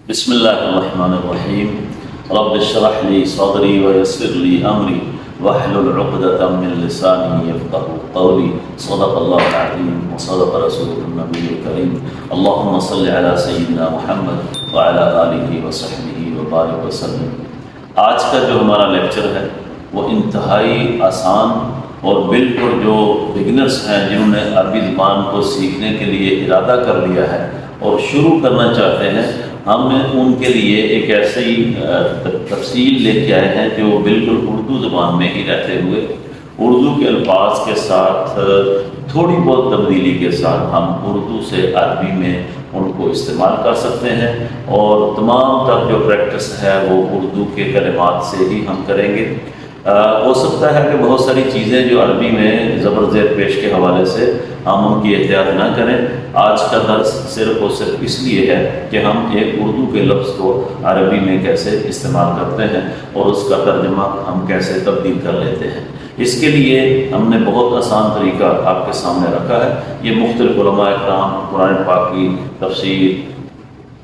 بسم اللہ الرحمن الرحیم رب اشرح لی صدری ویسر لی امری واحلل عقدۃ من لسانی یفقهوا قولی صدق اللہ العظیم وصدق رسولہ النبی الکریم اللہم صل علی سیدنا محمد وعلی آلہ وصحبہ وبارک وسلم۔ آج کا جو ہمارا لیکچر ہے وہ انتہائی آسان اور بالکل جو بگنرز ہیں جنہوں نے عربی زبان کو سیکھنے کے لیے ارادہ کر لیا ہے اور شروع کرنا چاہتے ہیں، ہم ان کے لیے ایک ایسی تفصیل لے کے آئے ہیں جو بالکل اردو زبان میں ہی رہتے ہوئے اردو کے الفاظ کے ساتھ تھوڑی بہت تبدیلی کے ساتھ ہم اردو سے عربی میں ان کو استعمال کر سکتے ہیں، اور تمام تک جو پریکٹس ہے وہ اردو کے کلمات سے ہی ہم کریں گے۔ ہو سکتا ہے کہ بہت ساری چیزیں جو عربی میں زبر زیر پیش کے حوالے سے ہم ان کی احتیاط نہ کریں۔ آج کا درس صرف اور صرف اس لیے ہے کہ ہم ایک اردو کے لفظ کو عربی میں کیسے استعمال کرتے ہیں اور اس کا ترجمہ ہم کیسے تبدیل کر لیتے ہیں۔ اس کے لیے ہم نے بہت آسان طریقہ آپ کے سامنے رکھا ہے۔ یہ مختلف علماء اکرام قرآن پاک کی تفسیر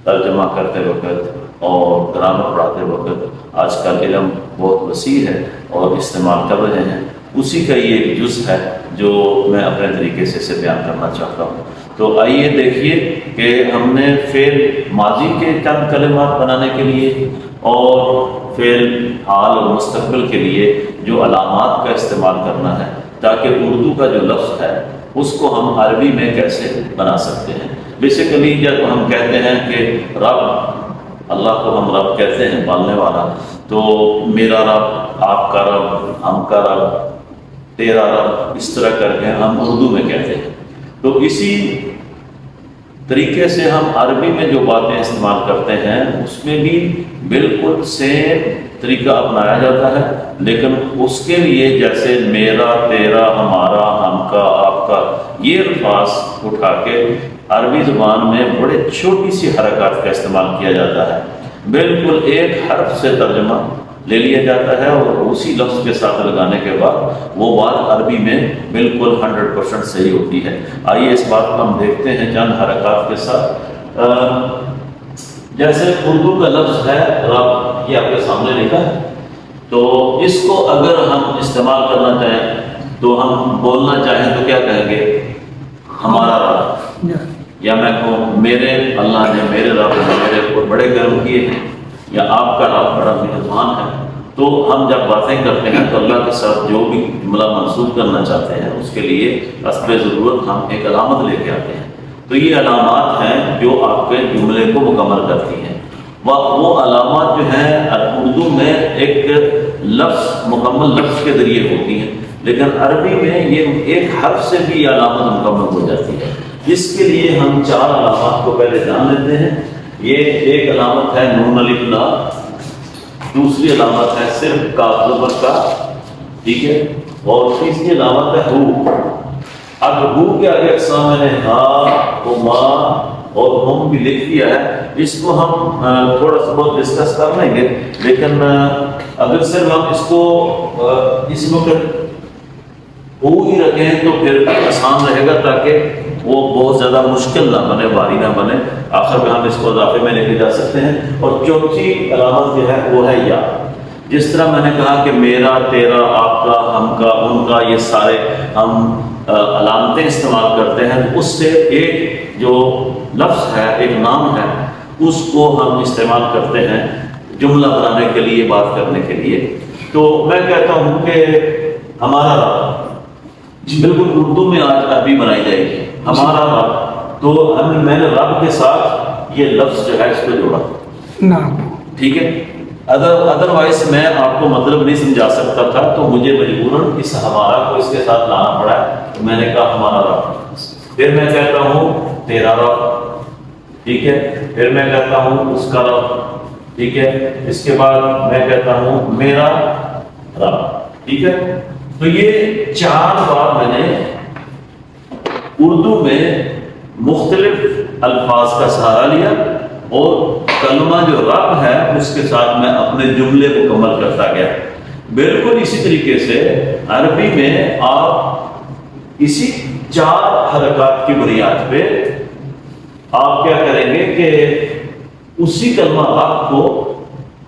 ترجمہ کرتے وقت اور گرامر پڑھاتے وقت آج کل علم بہت وسیع ہے اور استعمال کر رہے ہیں، اسی کا یہ ایک جز ہے جو میں اپنے طریقے سے اسے بیان کرنا چاہتا ہوں۔ تو آئیے دیکھیے کہ ہم نے فعل ماضی کے چند کلمات بنانے کے لیے اور فعل حال اور مستقبل کے لیے جو علامات کا استعمال کرنا ہے تاکہ اردو کا جو لفظ ہے اس کو ہم عربی میں کیسے بنا سکتے ہیں۔ بیسیکلی جب ہم کہتے ہیں کہ رب، اللہ کو ہم رب کہتے ہیں، پالنے والا، تو میرا رب، آپ کا رب، ہم کا رب، تیرا رب، اس طرح کر کے ہم اردو میں کہتے ہیں۔ تو اسی طریقے سے ہم عربی میں جو باتیں استعمال کرتے ہیں اس میں بھی بالکل سیم طریقہ اپنایا جاتا ہے، لیکن اس کے لیے جیسے میرا، تیرا، ہمارا، ہم کا، آپ کا، یہ الفاظ اٹھا کے عربی زبان میں بڑے چھوٹی سی حرکات کا استعمال کیا جاتا ہے۔ بالکل ایک حرف سے ترجمہ لے لیا جاتا ہے اور اسی لفظ کے ساتھ لگانے کے بعد وہ بات عربی میں بالکل 100% صحیح ہوتی ہے۔ آئیے اس بات کو ہم دیکھتے ہیں چند حرکات کے ساتھ۔ جیسے اردو کا لفظ ہے رب، یہ آپ کے سامنے لکھا ہے، تو اس کو اگر ہم استعمال کرنا چاہیں تو ہم بولنا چاہیں تو کیا کہیں گے؟ ہمارا رب، یا میں کہوں میرے اللہ نے، میرے رب نے میرے کو بڑے کرم کیے ہیں، یا آپ کا رب بڑا مہربان ہے۔ تو ہم جب باتیں کرتے ہیں تو اللہ کے ساتھ جو بھی جملہ منسوب کرنا چاہتے ہیں اس کے لیے حسب ضرورت ہم ایک علامت لے کے آتے ہیں۔ تو یہ علامات ہیں جو آپ کے جملے کو مکمل کرتی ہیں۔ وہ علامات جو ہیں اردو میں ایک لفظ، مکمل لفظ کے ذریعے ہوتی ہیں، لیکن عربی میں یہ ایک حرف سے بھی یہ علامت مکمل ہو جاتی ہے۔ اس کے لیے ہم 4 علامات کو پہلے جان لیتے ہیں۔ یہ ایک علامت ہے نون الف لام، دوسری علامت ہے صرف کاف زبر کا، ٹھیک ہے، اور تیسری علامت ہے ہو۔ اب ہو کے آگے اقسام میں نے ہا و ما اور ہم بھی لکھ دیا ہے، اس کو ہم تھوڑا سا بہت ڈسکس کر لیں گے، لیکن اگر صرف ہم اس کو اس وقت ہو ہی رکھیں تو پھر آسان رہے گا، تاکہ وہ بہت زیادہ مشکل نہ بنے، بھاری نہ بنے۔ آخر میں ہم اس کو اضافے میں لے کے جا سکتے ہیں۔ اور چوتھی علامت جو ہے وہ ہے یا۔ جس طرح میں نے کہا کہ میرا، تیرا، آپ کا، ہم کا، ان کا، یہ سارے ہم علامتیں استعمال کرتے ہیں، اس سے ایک جو لفظ ہے، ایک نام ہے، اس کو ہم استعمال کرتے ہیں جملہ بنانے کے لیے، بات کرنے کے لیے۔ تو میں کہتا ہوں کہ ہمارا رب، بالکل اردو میں آج عربی بنائی جائے گی، ہمارا رب، تو میں نے رب کے ساتھ یہ لفظ جو ہے اس کو جوڑا، ٹھیک ہے۔ ادروائز میں آپ کو مطلب نہیں سمجھا سکتا تھا، تو مجھے مجبوراً اس ہمارا کو اس کے ساتھ لانا پڑا ہے، تو میں نے کہا ہمارا رب۔ پھر میں کہتا ہوں تیرا رب، ٹھیک ہے، پھر میں کہتا ہوں اس کا رب، ٹھیک ہے، اس کے بعد میں کہتا ہوں میرا رب، ٹھیک ہے۔ تو یہ 4 بار میں نے اردو میں مختلف الفاظ کا سہارا لیا اور کلمہ جو رب ہے اس کے ساتھ میں اپنے جملے مکمل کرتا گیا۔ بالکل اسی طریقے سے عربی میں آپ اسی 4 حرکات کی بنیاد پہ آپ کیا کریں گے کہ اسی کلمہ رب کو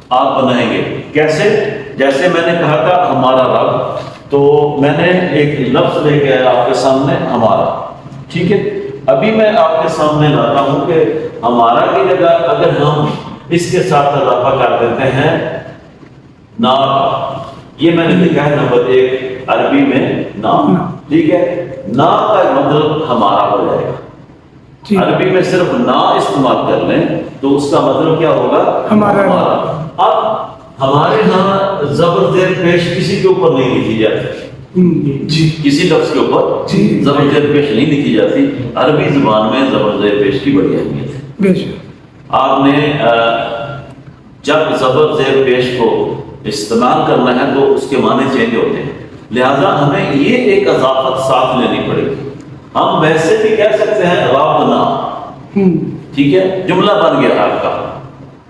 آپ بنائیں گے. کیسے؟ جیسے میں نے کہا تھا ہمارا رب، تو میں نے ایک لفظ لے کے آپ کے سامنے ہمارا، ٹھیک ہے. ابھی میں آپ کے سامنے لاتا ہوں کہ ہمارا کی جگہ اگر ہم اس کے ساتھ اضافہ کر دیتے ہیں نا کا، یہ میں نے لکھا ہے نمبر 1 عربی میں نا، ٹھیک ہے. نا کا مطلب ہمارا ہو جائے گا. عربی میں صرف نا استعمال کر لیں تو اس کا مطلب کیا ہوگا؟ ہمارا. اب ہمارے ہاں زبر زیر پیش کسی کے اوپر نہیں لکھی جاتی، کسی لفظ کے اوپر زبر زیر پیش نہیں لکھی جاتی. عربی زبان میں زبر زیر پیش کی بڑی اہمیت ہے. آپ نے جب زبر زیر پیش کو استعمال کرنا ہے تو اس کے معنی چینج ہوتے ہیں، لہذا ہمیں یہ ایک اضافت ساتھ لینی پڑے گی. ہم ویسے بھی کہہ سکتے ہیں ربنا، ٹھیک ہے، جملہ بن گیا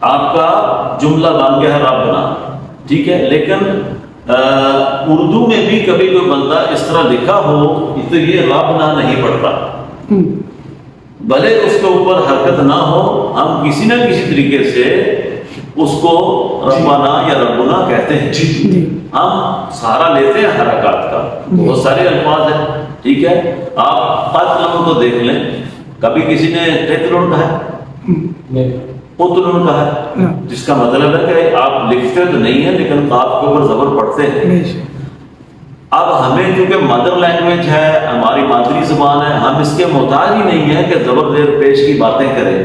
آپ کا جملہ بن گیا ہے ربنا، ٹھیک ہے. لیکن اردو میں بھی کبھی کوئی بندہ اس طرح لکھا ہو تو یہ ربنا نہیں پڑھتا، بھلے اس کے اوپر حرکت نہ ہو، ہم کسی نہ کسی طریقے سے اس کو ربنا یا ربنا کہتے ہیں. ہم سہارا لیتے ہیں حرکات کا، بہت سارے الفاظ ہیں، ٹھیک ہے. آپ قتلن کو دیکھ لیں، کبھی کسی نے قتلن کہا ہے، قتلن کہا ہے، جس کا مطلب ہے کہ آپ لکھتے تو نہیں ہیں لیکن قاف کے اوپر زبر پڑھتے ہیں. اب ہمیں چونکہ مدر لینگویج ہے، ہماری مادری زبان ہے، ہم اس کے محتاج ہی نہیں ہیں کہ زبر زیر پیش کی باتیں کریں.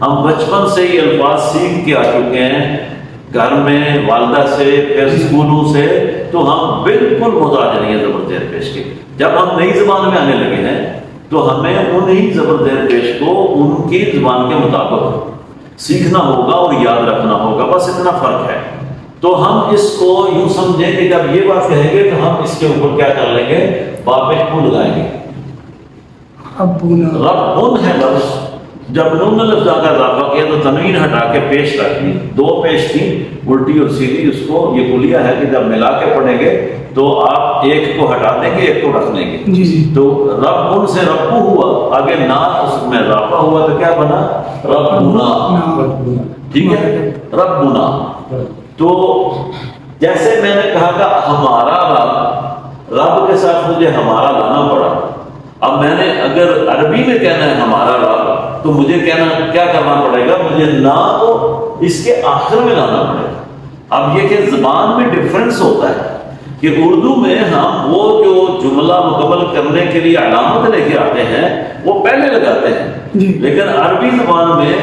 ہم بچپن سے ہی الفاظ سیکھ کے آ چکے ہیں، گھر میں والدہ سے، پھر اسکولوں سے، تو ہم بالکل محتاج نہیں ہیں زبر زیر پیش کے. جب ہم نئی زبان میں آنے لگے ہیں تو ہمیں انہی زبر زیر پیش کو ان کی زبان کے مطابق سیکھنا ہوگا اور یاد رکھنا ہوگا، بس اتنا فرق ہے. تو ہم اس کو یوں سمجھیں کہ جب یہ بات کہیں گے تو ہم اس کے اوپر کیا کر لیں گے؟ باپش کو لگائیں گے. ربن ہے لفظ، جب نون لفظ کا اضافہ کیا تو تنوین ہٹا کے پیش رکھ دی. 2 پیش تھی الٹی اور سیدھی، اس کو یہ کلیہ ہے کہ جب ملا کے پڑھیں گے تو آپ ایک کو ہٹا دیں گے، ایک کو رکھ لیں گے. تو ربن سے ربو ہوا، آگے نا اس میں اضافہ ہوا تو کیا بنا؟ ربنا، ٹھیک ہے، ربنا. تو جیسے میں نے کہا کہ ہمارا رب کے ساتھ مجھے ہمارا لانا پڑا. اب میں نے اگر عربی میں کہنا ہے ہمارا رب تو مجھے کہنا کیا کرنا پڑے گا؟ مجھے نا کو اس کے آخر میں لانا پڑے گا. اب یہ کہ زبان میں ڈفرنس ہوتا ہے کہ اردو میں ہم وہ جو جملہ مکمل کرنے کے لیے علامت لے کے آتے ہیں وہ پہلے لگاتے ہیں، لیکن عربی زبان میں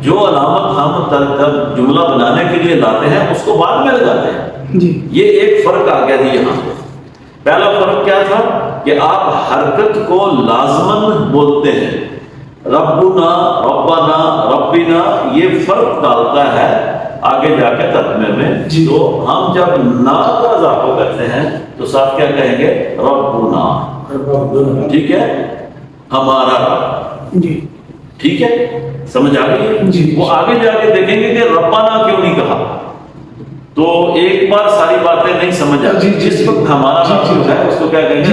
جو علامت ہم جملہ بنانے کے لیے لاتے ہیں اس کو بعد میں لگاتے ہیں. یہ ایک فرق آ گیا تھی یہاں پہ. پہلا فرق کیا تھا کہ آپ حرکت کو لازمن بولتے ہیں، ربنا، ربنا، ربنا، یہ فرق ڈالتا ہے آگے جا کے ترجمے میں. تو ہم جب نا کا اضافہ کرتے ہیں تو ساتھ کیا کہیں گے؟ ربنا، ٹھیک ہے، ہمارا رب. ٹھیک ہے، سمجھ آ گئی؟ وہ آگے جا کے دیکھیں گے کہ ربنا کیوں نہیں کہا، تو ایک بار ساری باتیں نہیں سمجھ آتی. جس وقت ہمارا رب ہے اس کو کیا کہیں گے؟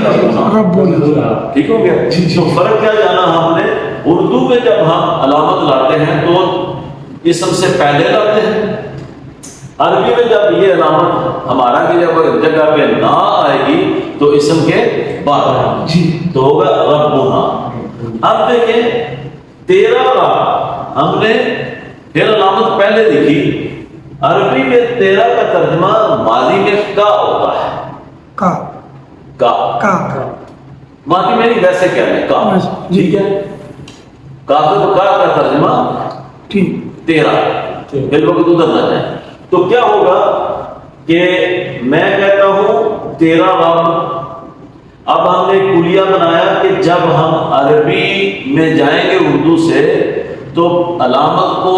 ربنا. ٹھیک ہو گیا؟ تو فرق کیا جانا ہم نے؟ اردو میں جب ہم علامت لاتے ہیں تو اسم سے پہلے لاتے ہیں. عربی میں جب یہ علامت ہمارا کی جگہ پہ نہ آئے گی تو اسم کے بعد تو ہوگا ربنا. اب دیکھیں تیرا رب، ہم نے پھر علامت پہلے لکھی. عربی میں تیرا کا ترجمہ ماضی میں کا ہوتا ہے، کا ماضی میں نہیں، ویسے کہہ رہے ہیں کا، ٹھیک ہے. کا ترجمہ تیرا، پھر وقت ادھر نہ جائے. تو کیا ہوگا کہ میں کہتا ہوں تیرا رب. اب ہم نے کلیہ بنایا کہ جب ہم عربی میں جائیں گے اردو سے تو علامت کو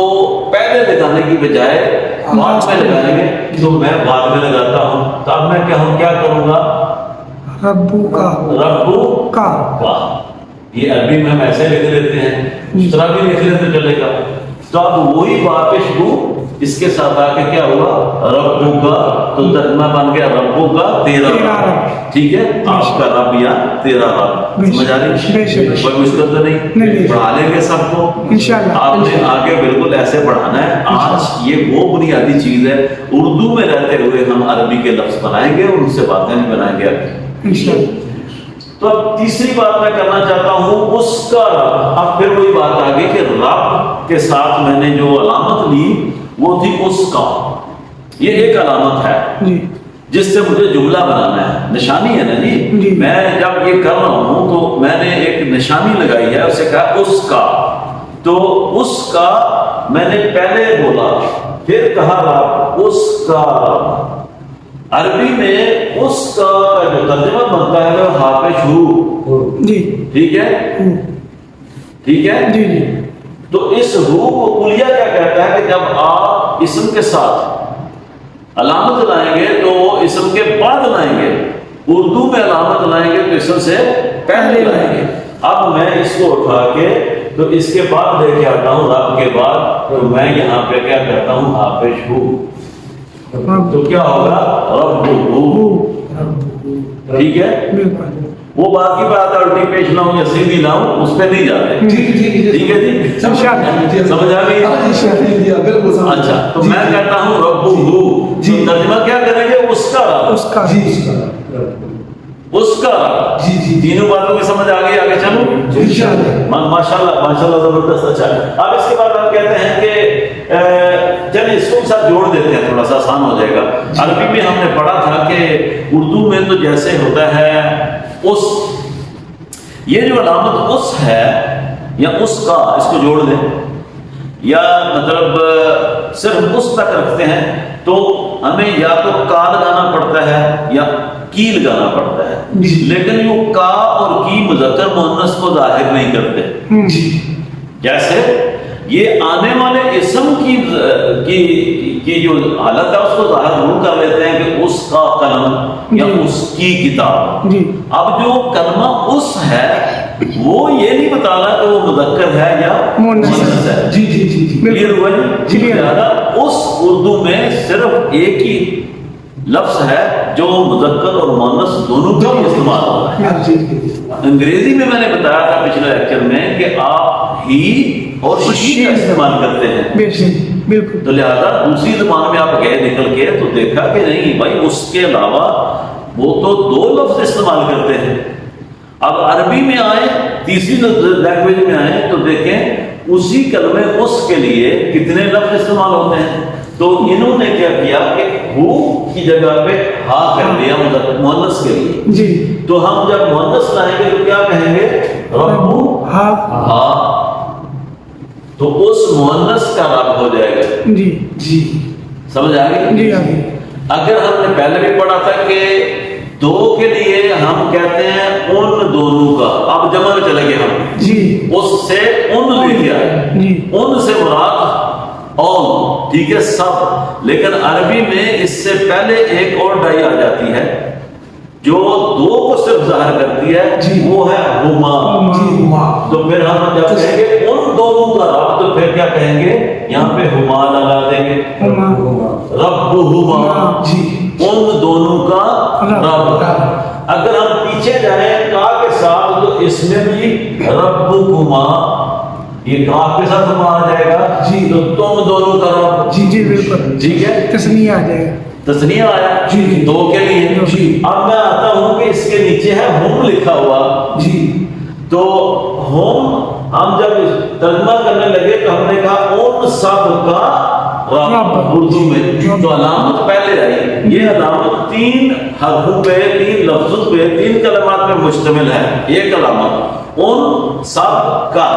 پہلے لگانے کی بجائے بعد میں لگائیں گے. تو میں بعد میں لگاتا ہوں، تو اب میں کیا کروں گا؟ ربو کا. یہ عربی میں ہم ایسے لکھ لیتے ہیں، اس طرح بھی لکھ لیتے چلے گا. تو اب وہی بات شروع اس کے ساتھ آ کے کیا ہوا ربو کا، تو ترجمہ بن گیا ربو کا تیرا رب، ٹھیک ہے، آپ کا رب یا تیرا رب، سمجھ آ رہی؟ کوئی مشکل تو نہیں، پڑھا لیں گے سب کو آپ نے آگے بالکل ایسے پڑھانا ہے۔ آج یہ وہ بنیادی چیز ہے، اردو میں رہتے ہوئے ہم عربی کے لفظ بنائیں گے، ان سے باتیں نہیں بنائیں گے۔ تو اب تیسری بات میں کرنا چاہتا ہوں اس کا رب۔ اب پھر وہی بات آ گئی کہ رب کے ساتھ میں نے جو علامت لی وہ تھی اس کا، یہ ایک علامت ہے جس سے مجھے جملہ بنانا ہے، نشانی ہے نا جی۔ میں جب یہ کر رہا ہوں تو میں نے ایک نشانی لگائی ہے، اسے کہا اس کا، تو اس کا میں نے پہلے بولا، پھر کہا رب، اس کا رب۔ عربی میں اس کا جو ترجمہ بنتا ہے وہ حافظ ہو، ٹھیک ہے، ٹھیک ہے جی جی۔ تو اس ہو کو کلیہ کیا کہتا ہے کہ جب آپ اسم کے ساتھ علامت لائیں گے تو وہ اسم کے بعد لائیں گے، اردو میں علامت لائیں گے تو اسم سے پہلے لائیں گے۔ اب میں اس کو اٹھا کے تو اس کے بعد لے کے آتا ہوں رب کے بعد، تو میں یہاں پہ کیا کہتا ہوں حافظ ہو، تو کیا ہوگا رب ہو، ٹھیک ہے۔ وہ باقی بات الٹی پیش لاؤں یا سیدھی لاؤں اس پہ نہیں جاتے، ٹھیک ہے جی، سمجھ آ گئی؟ اچھا، تو میں کہتا ہوں رب ہو، ترجمہ کیا کریں گے اس کا رب، اس کا رب، تینوں باتوں کی سمجھ آ گئی؟ آگے چلو، ماشاءاللہ ماشاءاللہ زبردست۔ اچھا، اب اس کے بعد ہم کہتے ہیں کہ چلیے اس کو ساتھ جوڑ دیتے ہیں، تھوڑا سا آسان ہو جائے گا۔ عربی میں ہم نے پڑھا تھا کہ اردو میں تو جیسے ہوتا ہے اس، یہ جو علامت اس ہے یا اس کا، اس کو جوڑ دیں یا مطلب صرف اس تک رکھتے ہیں تو ہمیں یا تو کا لگانا پڑتا ہے یا کی لگانا پڑتا ہے، لیکن یہ کا اور کی مذکر مؤنث کو ظاہر نہیں کرتے۔ جیسے یہ آنے والے اسم کی جو حالت ہے اس کو ظاہر ضرور کر لیتے ہیں کہ اس کا قلم یا اس کی کتاب۔ اب جو کلمہ اس ہے وہ یہ نہیں بتانا کہ وہ مذکر ہے یا مؤنث ہے، کلیئر ہوا جی؟ لہذا اس اردو میں صرف ایک ہی لفظ ہے جو مذکر اور مؤنث دونوں کا استعمال ہوتا ہے۔ انگریزی میں نے بتایا تھا پچھلے لیکچر میں کہ آپ ہی اور شی کا استعمال کرتے ہیں، تو لہذا دوسری زبان میں آپ گئے نکل کے تو دیکھا کہ نہیں بھائی اس کے علاوہ وہ تو دو لفظ استعمال کرتے ہیں۔ اب عربی میں آئے، تیسری لینگویج میں آئے تو دیکھیں اسی کلمے اس کے لیے کتنے لفظ استعمال ہوتے ہیں۔ تو انہوں نے کیا کیا کہ ہو کی جگہ پہ ہا کر دیا مؤنث کے لیے جی۔ تو ہم جب مؤنث لائیں گے تو کیا کہیں گے رب ہا، تو اس مؤنث کا رب ہو جائے گا جی جی، سمجھ آ گئی جی؟ اگر ہم نے پہلے بھی پڑھا تھا کہ دو کے لیے ہم کہتے ہیں ان دونوں کا، اب جمع میں چلے گئے ہم جی، اس سے ان لے کے آئے جی، ان سے مراد all، ٹھیک ہے سب، لیکن عربی میں اس سے پہلے ایک اور ڈائی آ جاتی ہے جو دو کو صرف ظاہر کرتی ہے جی، وہ ہے ہما۔ تو پھر ہم جب کہیں گے ان دونوں کا رب تو پھر کیا کہیں گے، یہاں پہ ہما لگا دیں گے، رب ہما جی، ان دونوں کا رب۔ اگر ہم پیچھے جائیں کا کے ساتھ تو اس میں بھی ربکما، یہ کاف کے ساتھ ہما آ جائے گا جی، تو تم دونوں کا رب جی جی بالکل ٹھیک ہے، تسنیہ آ جائے گا، تسنیہ آیا جی دو کے لیے جی۔ اب میں آتا ہوں کہ اس کے نیچے ہے ہم لکھا ہوا جی، تو ہم جب ترجمہ کرنے لگے تو ہم نے کہا ان سب کا رب اردو میں، تو علامت پہلے آئی، یہ علامت تین حرفوں پہ، تین لفظوں پہ، تین کلمات پہ مشتمل ہے، ایک علامت ان سب کا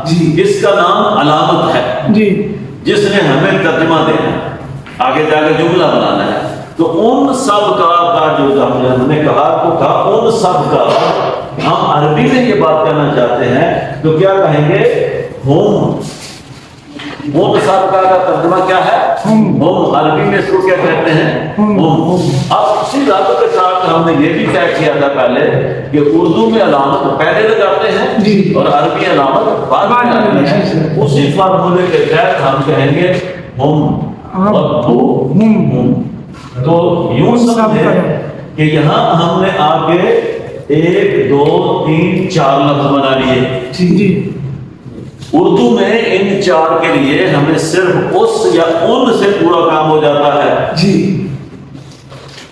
جی، اس کا نام علامت ہے جی، جس نے ہمیں ترجمہ دینا ہے، آگے جا کے جملہ بنانا ہے۔ تو ان سب کا جو ہم نے کہا تو کہا ان سب کا، ہم عربی میں یہ بات کہنا چاہتے ہیں تو کیا کہیں گے ہم ہم سابقہ کا ترجمہ کیا ہے؟ ہم عربی میں اس کو کیا کہتے ہیں؟ ہم۔ اب اسی باتوں کے ساتھ ہم نے یہ بھی طے کیا تھا پہلے کہ اردو میں علامت پہلے لگاتے ہیں اور عربی علامت بعد میں آتی ہے۔ اسی فارمولے کے تحت ہم کہیں گے ہم رب ہم۔ تو یوں سمجھیں کہ یہاں ہم نے آگے 1 2 3 4 لفظ بنا لیے۔ اردو میں ان 4 کے لیے ہمیں صرف اس یا ان سے پورا کام ہو جاتا ہے،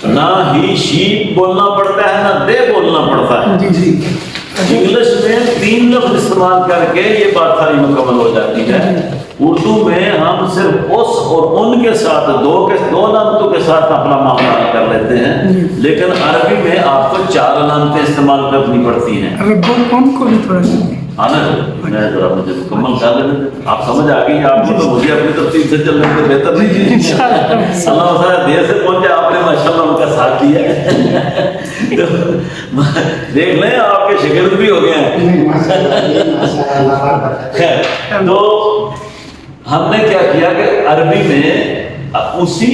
نہ ہی شیپ بولنا پڑتا ہے نہ دے بولنا پڑتا ہے۔ انگلش میں 3 لفظ استعمال کر کے یہ بات ساری مکمل ہو جاتی ہے۔ اردو میں ہم صرف اس اور ان کے ساتھ دو علامتوں کے ساتھ اپنا معاملہ کر لیتے ہیں، لیکن عربی میں آپ کو 4 علامتیں استعمال کرنی پڑتی ہیں۔ کو بھی تھوڑا آنا میں ذرا مجھے مکمل کر لینے دیں، آپ سمجھ آ گئی آپ کو، تو مجھے اپنی ترتیب سے چلنے سے بہتر نہیں ہے۔ اللہ تعالیٰ دیر سے پہنچے، آپ نے ماشاءاللہ ان کا ساتھ دیا دیکھ لیں آپ کے شاگرد بھی ہو گئے ہیں۔ تو ہم نے کیا کیا کہ عربی میں اسی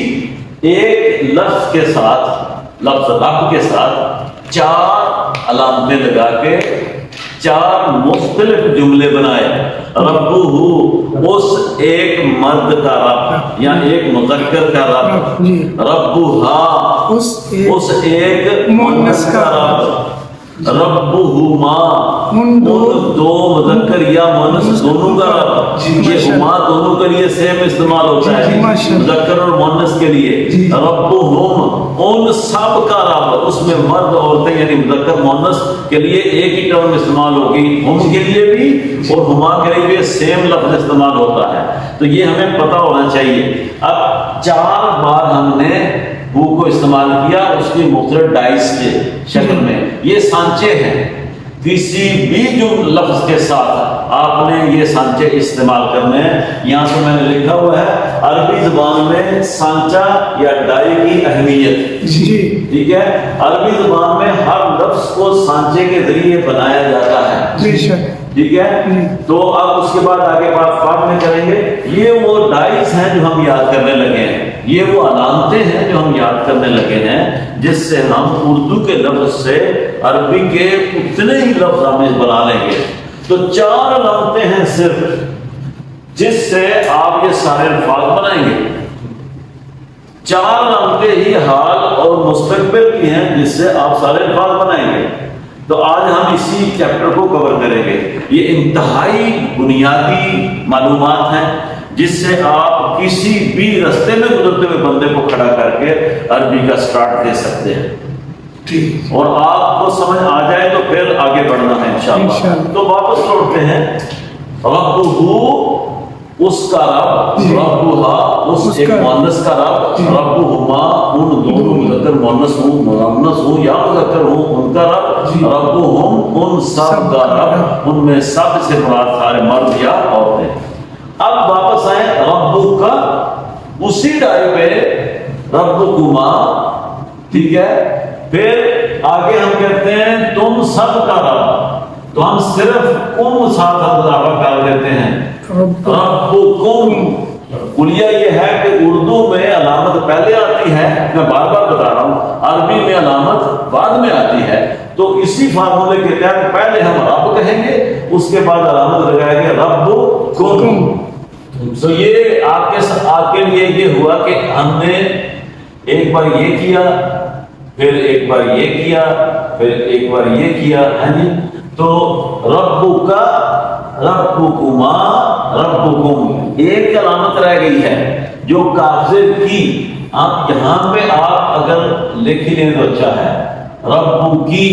ایک لفظ کے ساتھ، لفظ رب کے ساتھ 4 علامتیں لگا کے 4 مختلف جملے بنائے۔ ربہ اس ایک مرد کا رب یا ایک مذکر کا رب، ربہا اس ایک مؤنث کا رب، ربہما ان 2 مذکر یا مؤنث دونوں کا رب۔ یہ ہما دونوں کے لیے سیم استعمال ہوتا ہے، مذکر اور مؤنث کے لیے۔ ربہم ان سب کا رب، اس میں مرد عورتیں یعنی مذکر مؤنث کے لیے ایک ہی ٹرم استعمال ہوگی، ہم کے لیے بھی اور ہما کے لیے بھی سیم لفظ استعمال ہوتا ہے۔ تو یہ ہمیں پتہ ہونا چاہیے۔ اب 4 بار ہم نے بو کو استعمال کیا اس کی مختلف ڈائس کے شکل میں۔ یہ سانچے ہیں، کسی بھی جو لفظ کے ساتھ آپ نے یہ سانچے استعمال کرنے ہیں۔ یہاں سے میں نے لکھا ہوا ہے عربی زبان میں سانچہ یا ڈائی کی اہمیت، ٹھیک ہے؟ عربی زبان میں ہر لفظ کو سانچے کے ذریعے بنایا جاتا ہے، ٹھیک ہے؟ تو اب اس کے بعد آگے بات میں کریں گے۔ یہ وہ ڈائز ہیں جو ہم یاد کرنے لگے ہیں، یہ وہ علامتیں ہیں جو ہم یاد کرنے لگے ہیں، جس سے ہم اردو کے لفظ سے عربی کے اتنے ہی لفظ ہم بنا لیں گے۔ تو 4 علامتیں ہیں صرف، جس سے آپ یہ سارے الفاظ بنائیں گے۔ 4 علامتیں ہی حال اور مستقبل کی ہیں جس سے آپ سارے الفاظ بنائیں گے۔ تو آج ہم اسی چیپٹر کو کور کریں گے۔ یہ انتہائی بنیادی معلومات ہیں جس سے آپ کسی بھی رستے میں گزرتے ہوئے بندے کو کھڑا کر کے عربی کا سٹارٹ دے سکتے ہیں، اور آپ کو سمجھ آ جائے تو پھر آگے بڑھنا ہے انشاءاللہ۔ تو واپس لوٹتے ہیں۔ ربہ اس کا رب، ربہا اس ایک مؤنث کا رب، ربہما ان دونوں مذکر مؤنث ہوں یا مذکر ہوں ان کا رب، ربہم ان سب کا رب، ان میں سب سے مراد سارے مرد یا عورتیں۔ اب واپس آئیں ربک کا اسی ڈائی پہ ربکما، ٹھیک ہے؟ پھر آگے ہم کہتے ہیں تم سب کا رب، تو ہم صرف کم ساتھ اضافہ کر دیتے ہیں، ربکم۔ کلیہ یہ ہے کہ اردو میں علامت پہلے آتی ہے، میں بار بار بتا رہا ہوں، عربی میں علامت بعد میں آتی ہے۔ تو اسی فارمولے کے تحت پہلے ہم رب کہیں گے، اس کے بعد علامت لگائیں گے ربکم۔ تو یہ آپ کے لیے یہ ہوا کہ ہم نے ایک بار یہ کیا، پھر ایک بار یہ کیا، پھر ایک بار یہ کیا، ہے جی؟ تو ربک، ربکما، ربکم، ایک علامت رہ گئی ہے جو کاذب کی۔ آپ یہاں پہ آپ اگر لکھ لیں تو اچھا ہے، ربکی۔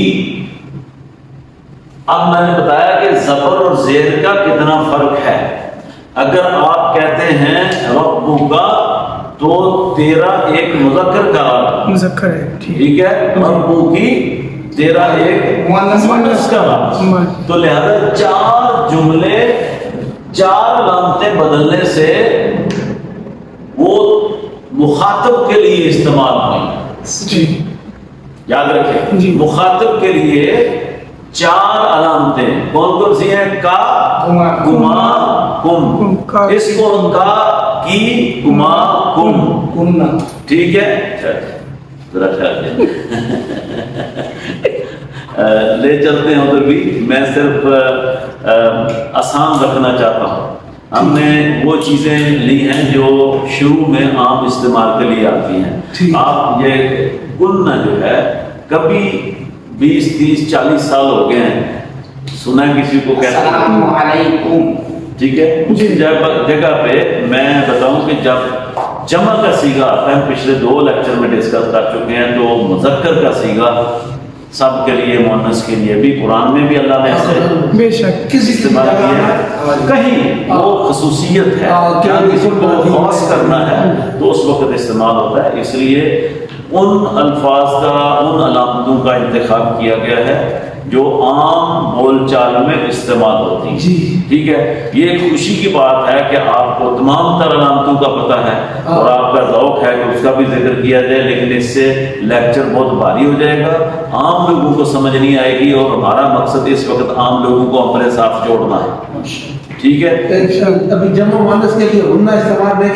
اب میں نے بتایا کہ زبر اور زیر کا کتنا فرق ہے۔ اگر آپ کہتے ہیں ربک تو تیرا ایک مذکر کا رب، مذکر ہے، ٹھیک ہے؟ ربکی تیرا ایک مؤنث کا رب۔ تو لہذا 4 جملے 4 علامتیں بدلنے سے وہ مخاطب کے لیے استعمال ہوئی۔ یاد رکھیں، مخاطب کے لیے 4 علامتیں کون کون سی ہیں؟ کا، گما، کم، اس کو کا کی کما کم، ٹھیک ہے؟ ذرا خیال لے چلتے ہیں ادھر بھی، میں صرف آسان رکھنا چاہتا ہوں۔ ہم نے وہ چیزیں لی ہیں جو شروع میں عام استعمال کے لیے آتی ہیں۔ آپ یہ گننا جو ہے کبھی 20 30 40 سال ہو گئے ہیں سنا کسی کو کہتے ہیں السلام علیکم، ٹھیک ہے؟ اسی جگہ پہ میں بتاؤں کہ جب جمع کا صیغہ آتا ہے، پچھلے 2 لیکچر میں ڈسکس کر چکے ہیں، تو مذکر کا صیغہ سب کے لیے، مؤنث کے لیے بھی، قرآن میں بھی اللہ نے ایسے بے شک استعمال کیا ہے۔ کہیں وہ خصوصیت ہے، کسی کو خاص کرنا ہے تو اس وقت استعمال ہوتا ہے، اس لیے ان الفاظ کا، ان علامتوں کا انتخاب کیا گیا ہے جو عام بول چال میں استعمال ہوتی ہیں، ٹھیک ہے؟ یہ ایک خوشی کی بات ہے کہ آپ کو تمام تر علامتوں کا پتہ ہے اور آپ کا ذوق ہے کہ اس کا بھی ذکر کیا جائے، لیکن اس سے لیکچر بہت بھاری ہو جائے گا، عام لوگوں کو سمجھ نہیں آئے گی، اور ہمارا مقصد اس وقت عام لوگوں کو اپنے ساتھ جوڑنا ہے، ٹھیک ہے؟ ابھی جمع مؤنث کے لیے ہننا استعمال